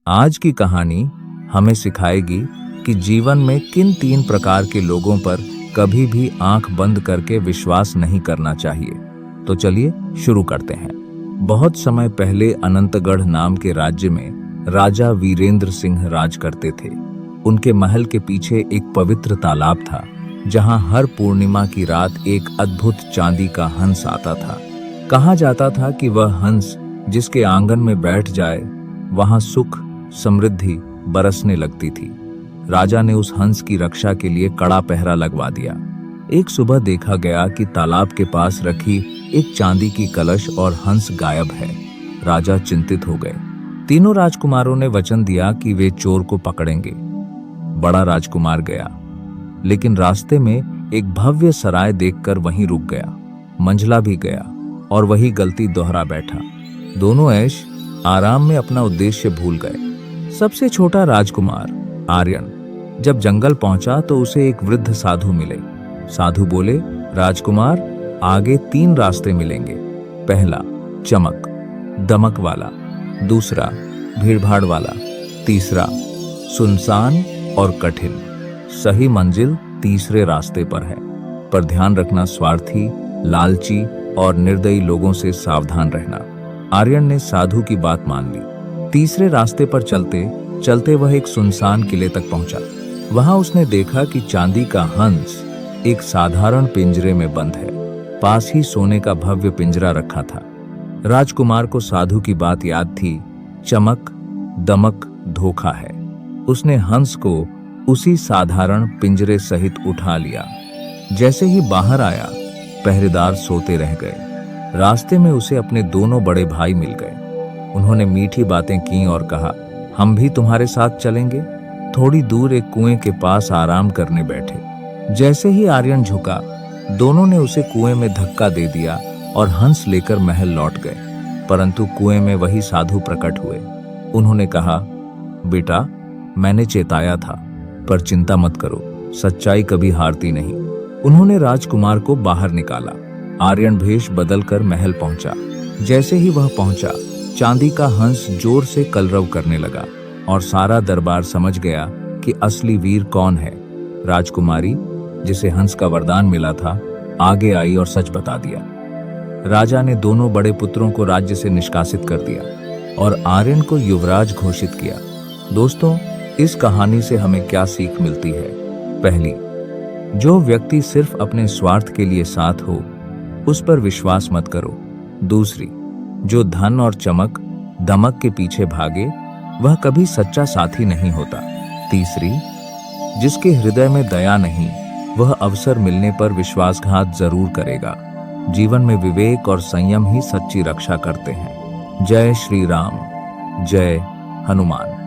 आज की कहानी हमें सिखाएगी कि जीवन में किन 3 प्रकार के लोगों पर कभी भी आंख बंद करके विश्वास नहीं करना चाहिए। तो चलिए शुरू करते हैं। बहुत समय पहले अनंतगढ़ नाम के राज्य में राजा वीरेंद्र सिंह राज करते थे। उनके महल के पीछे एक पवित्र तालाब था, जहां हर पूर्णिमा की रात एक अद्भुत चांदी का हंस आता था। कहा जाता था कि वह हंस जिसके आंगन में बैठ जाए, वहां सुख समृद्धि बरसने लगती थी। राजा ने उस हंस की रक्षा के लिए कड़ा पहरा लगवा दिया। एक सुबह देखा गया कि तालाब के पास रखी एक चांदी की कलश और हंस गायब है। राजा चिंतित हो गए। तीनों राजकुमारों ने वचन दिया कि वे चोर को पकड़ेंगे। बड़ा राजकुमार गया, लेकिन रास्ते में एक भव्य सराय देखकर वहीं रुक गया। मंझला भी गया और वही गलती दोहरा बैठा। दोनों ऐश आराम में अपना उद्देश्य भूल गए। सबसे छोटा राजकुमार आर्यन जब जंगल पहुंचा तो उसे एक वृद्ध साधु मिले। साधु बोले, राजकुमार, आगे 3 रास्ते मिलेंगे। पहला चमक दमक वाला, दूसरा भीड़भाड़ वाला, तीसरा सुनसान और कठिन। सही मंजिल तीसरे रास्ते पर है, पर ध्यान रखना स्वार्थी, लालची और निर्दयी लोगों से सावधान रहना। आर्यन ने साधु की बात मान ली। तीसरे रास्ते पर चलते चलते वह एक सुनसान किले तक पहुंचा। वहां उसने देखा कि चांदी का हंस एक साधारण पिंजरे में बंद है। पास ही सोने का भव्य पिंजरा रखा था। राजकुमार को साधु की बात याद थी, चमक दमक धोखा है। उसने हंस को उसी साधारण पिंजरे सहित उठा लिया। जैसे ही बाहर आया, पहरेदार सोते रह गए। रास्ते में उसे अपने दोनों बड़े भाई मिल गए। उन्होंने मीठी बातें की और कहा, हम भी तुम्हारे साथ चलेंगे। थोड़ी दूर एक कुएं के पास आराम करने बैठे। जैसे ही आर्यन झुका, दोनों ने उसे कुएं में धक्का दे दिया और हंस लेकर महल लौट गए। परंतु कुएं में वही साधु प्रकट हुए। उन्होंने कहा, बेटा, मैंने चेताया था, पर चिंता मत करो, सच्चाई कभी हारती नहीं। उन्होंने राजकुमार को बाहर निकाला। आर्यन भेष बदलकर महल पहुंचा। जैसे ही वह पहुंचा, चांदी का हंस जोर से कलरव करने लगा और सारा दरबार समझ गया कि असली वीर कौन है। राजकुमारी, जिसे हंस का वरदान मिला था, आगे आई और सच बता दिया। राजा ने दोनों बड़े पुत्रों को राज्य से निष्कासित कर दिया और आर्यन को युवराज घोषित किया। दोस्तों, इस कहानी से हमें क्या सीख मिलती है? पहली, जो व्यक्ति सिर्फ अपने स्वार्थ के लिए साथ हो, उस पर विश्वास मत करो। दूसरी, जो धन और चमक दमक के पीछे भागे, वह कभी सच्चा साथी नहीं होता। तीसरी, जिसके हृदय में दया नहीं, वह अवसर मिलने पर विश्वासघात जरूर करेगा। जीवन में विवेक और संयम ही सच्ची रक्षा करते हैं। जय श्री राम, जय हनुमान।